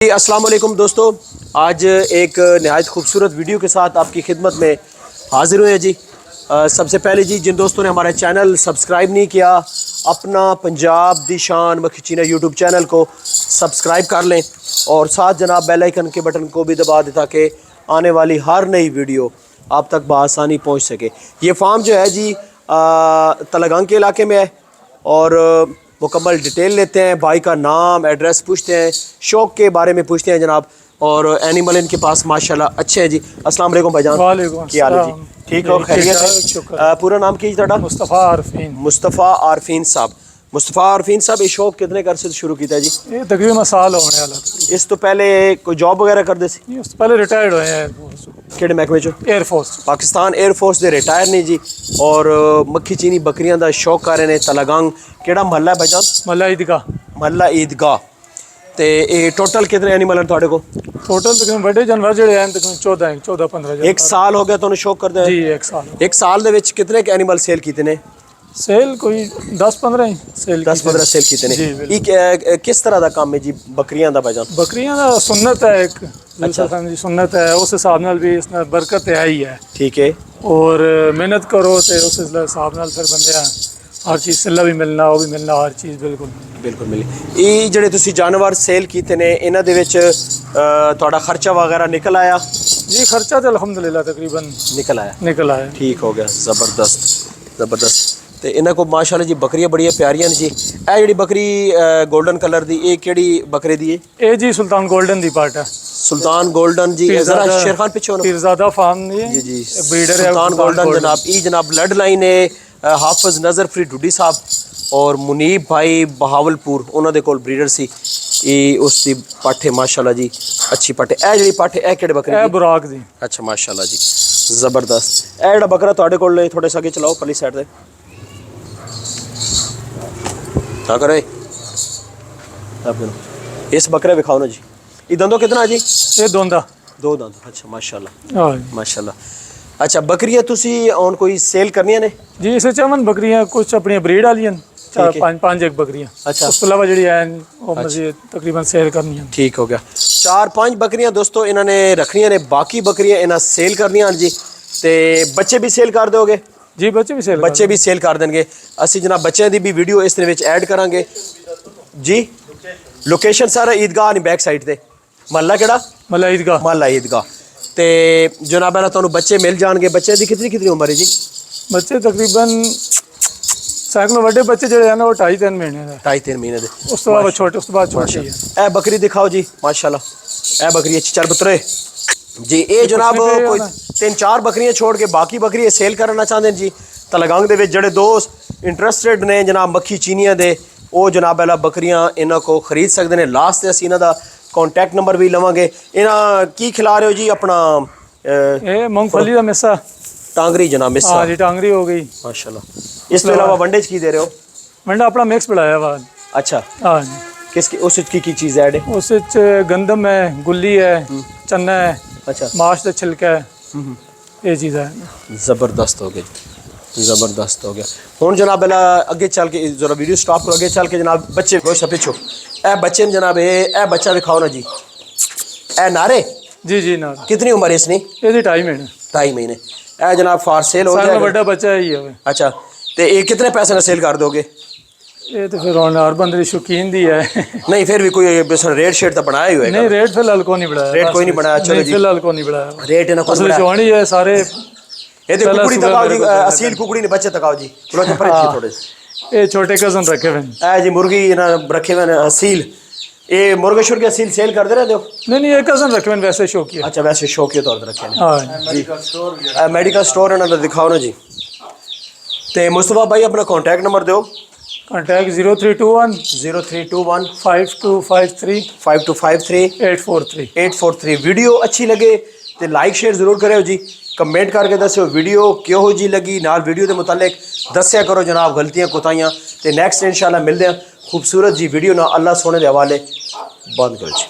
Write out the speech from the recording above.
अस्सलाम वालेकुम दोस्तों, आज एक नहायत खूबसूरत वीडियो के साथ आपकी खिदमत में हाजिर हुए हैं जी। सबसे पहले जी, जिन दोस्तों ने हमारा चैनल सब्सक्राइब नहीं किया, अपना पंजाब दी शान मक्खी चीना यूट्यूब चैनल को सब्सक्राइब कर लें और साथ जनाब बेल आइकन के बटन को भी दबा दें ताकि आने वाली हर नई वीडियो आप तक बआसानी पहुँच सके। ये फार्म जो है जी तलगंग के इलाके में है और मुकम्मल डिटेल लेते हैं, भाई का नाम एड्रेस पूछते हैं, शौक के बारे में पूछते हैं जनाब, और एनिमल इनके पास माशाल्लाह अच्छे हैं जी। अस्सलाम वालेकुम भाईजान, क्या हाल है जी? ठीक हो, खैरियत है? पूरा नाम की ਤੁਹਾਡਾ? मुस्तफ़ा आरफीन। मुस्तफ़ा आरफीन साहब। मुस्तफ़ा आरफीन साहब, ये शौक कितने अरसे से शुरू किया जी? ये तकरीबन साल होने वाला। इस तो पहले कोई जॉब वगैरह करते सी? ये उससे पहले रिटायर्ड हुए हैं ਕਿਹੜੇ महकमे चो? एयरफोर्स। पाकिस्तान एयरफोर्स दे रिटायर ने जी, और मक्खी चीनी बकरियां दा शौक कर रहे हैं। तलगंग केड़ा महल्ला है भाईजान? महल्ला ईदगाह। महल्ला ईदगाह। ते ये टोटल कितने एनिमल हैं ਤੁਹਾਡੇ को? टोटल तकरीबन बड़े जानवर ਜਿਹੜੇ हैं तकरीबन 14-15 एक साल हो गया ਤੁਹਾਨੂੰ शौक करते हैं जी। एक साल। एक साल ਦੇ ਵਿੱਚ ਕਿਤਨੇ ਕ ਐਨੀਮਲ ਸੇਲ ਕੀਤੇ ਨੇ? सेल कोई 10-15 ही सेल 10-15 ਸੇਲ ਕੀਤੇ ਨੇ। ਇਹ ਕਿਸ ਤਰ੍ਹਾਂ ਦਾ ਕੰਮ ਹੈ ਜੀ ਬਕਰੀਆਂ ਦਾ ਭਾਈਜਾਨ? बकरियां ਦਾ सुन्नत है एक। अच्छा जी, सुन्नत है, उस हिसाब नाल भी इसमें बरकत है ही है। ठीक है। और मेहनत करो तो उस हिसाब नाल फिर बंदे हर चीज़ सिला भी मिलना, वो भी मिलना, हर चीज़ बिल्कुल ਬਿਲਕੁਲ ਮਿਲੇ। ਇਹ ਜਿਹੜੇ ਤੁਸੀਂ ਜਾਨਵਰ ਸੇਲ ਕੀਤੇ ਨੇ ਇਹਨਾਂ ਦੇ ਵਿੱਚ ਤੁਹਾਡਾ ਖਰਚਾ ਵਗੈਰਾ ਨਿਕਲ ਆਇਆ? जी। खर्चा तो अल्हम्दुलिल्लाह तकरीबन निकल आया। ठीक हो गया, ज़बरदस्त ज़बरदस्त। ਤੇ ਇਹਨਾਂ ਕੋ ਮਾਸ਼ਾਅੱਲਾ ਜੀ ਬੱਕਰੀਆਂ ਬੜੀਆਂ ਪਿਆਰੀਆਂ ਨੇ ਜੀ। ਇਹ ਜਿਹੜੀ ਬੱਕਰੀ 골ਡਨ ਕਲਰ ਦੀ, ਇਹ ਕਿਹੜੀ ਬੱਕਰੇ ਦੀ ਹੈ? ਇਹ ਜੀ ਸੁਲਤਾਨ 골ਡਨ ਦੀ ਪਾਰਟ ਹੈ। सुल्तान गोल्डन जी, जरा शेर खान पीछे होना। पीरज़ादा फार्म जी जी, ब्रीडर है सुल्तान गोल्डन जनाब। ई जनाब ब्लड लाइन है हाफिज नज़र फ्री डुडी साहब और मुनीब भाई बहावलपुर, उन्होंने कोल ब्रीडर सी। उसकी पट्ठ है माशाल्लाह जी, अच्छी पट्ठ है। जी पट्ठ है केड़े बकरे? ए बुराक दी। अच्छा माशाल्लाह जी, ज़बरदस्त। ए जेड़ा बकरा तुहाडे कोल थोड़े सा अगे चलाओ पली साइड ते क्या करे इस बकरे विखाओ ना जी। ये दंदो कितना जी? ये दोंदा। दो दंद। अच्छा माशाल्लाह हाँ माशाल्लाह। अच्छा बकरियां तुसी ऑन कोई सेल करनियां ने जी? इसे चमन बकरियां कुछ अपनी ब्रीड वाली पांच एक बकरियां। अच्छा, उस अलावा जी वो मजीद तकरीबन सेल करनी है। ठीक हो गया। 4-5 बकरियां दोस्तों इन्होंने रखनियां ने, बाकी बकरियां इन्हें सेल करनियां जी। ते बच्चे भी सेल कर दोगे जी? बच्चे भी सेल कर देंगे। असी जनाब बच्चों की भी वीडियो इस तरह ऐड करांगे जी। लोकेशन सारा ईदगाह नहीं बैक साइड ते। महल्ला केड़ा? महल्ला ईदगाह। महल्ला ईदगाह। ते जनाब है तुहानू बच्चे मिल जाएंगे। बच्चे की कितनी उम्र है जी? बच्चे तकरीबन सैकड़ों बड़े बच्चे जो है ना वो 2.5-3 महीने के। 2.5-3 महीने दे। उस तो बाद छोटे, उस बाद छोटी है। ए बकरी दिखाओ जी माशाल्लाह। ए बकरी अच्छी चल पुत्रे जी। ये जनाब कोई 3-4 बकरियां छोड़ के बाकी बकरियां सेल करना चाहते हैं जी। तलगंग दे विच जेड़े दोस्त इंटरस्टेड ने जनाब मक्खी चीनियां दे, वो जनाब वाला बकरियां इन्हां को खरीद सकते हैं। लास्ट ते असीं इन्हां दा कॉन्टैक्ट नंबर भी लवांगे। इन्हां की खिला रहे हो जी अपना? ये मूंगफली का मिस्सा टांगरी जनाब। मिस्सा? हाँ जी, टांगरी हो गई माशाल्लाह। इस अलावा वंडे की दे रहे हो? मंडा अपना मिक्स बनाया हुआ। अच्छा, हाँ जी। किसकी उस की चीज़ ऐड है? उस गंदम है, गुल्ली है, चना है, अच्छा, माश का छिलका है, ये चीज़ है। ज़बरदस्त हो गई, ज़बरदस्त हो गया। हुन जनाब बेला अगे चल के जरा वीडियो स्टॉप करो, अगे चल के जनाब बच्चे गोश्त पिछो ए बच्चे ने जनाब ए बच्चा दिखाओ ना जी। ए नारे जी जी ना। कितनी उम्र है इसने? ये 2.5 महीने। 2.5 महीने। ए जनाब फार सेल हो जाएगा? बड़ा बच्चा ही है। अच्छा, तो ये कितने पैसे में सेल कर दोगे? ये तो फिर हर बंदे शौकीन दी है। नहीं फिर भी कोई रेट शेट तो बनाया ही होगा? नहीं, रेट फिलहाल को नहीं बढ़ाया। रेट कोई नहीं बनाया? चलो जी, फिलहाल को नहीं बढ़ाया। रेट इन्हें असल चौड़ी है सारे। ये तो कुकड़ी तकाओ जी, असील कुकड़ी ने बच्चे तकाओ जी। थोड़े ये छोटे कजन रखे हुए हैं जी। मुर्गी ना रखे हुए हैं असील। ये मुर्गे शुर्गे असील सेल कर दे रहे हो? नहीं, ये कजन रखे हुए वैसे शौकिया। अच्छा, वैसे शौकिया तौर पर रखे हैं। हाँ जी, मेडिकल स्टोर है ना, दिखाओ ना जी। तो मुस्तफा भाई अपना कॉन्टैक्ट नंबर दो। कॉन्टैक्ट 0321 5253 5253 843 843। वीडियो अच्छी लगे तो लाइक शेयर जरूर करो जी। कमेंट करके दस्यो वीडियो क्यों जी लगी, नाल वीडियो के मुतालिक दस्या करो जनाब गलतियां कोताहियां। तो नैक्सट इंशाल्लाह मिलते हैं खूबसूरत जी वीडियो ना। अल्लाह सोने के हवाले बंद करो जी।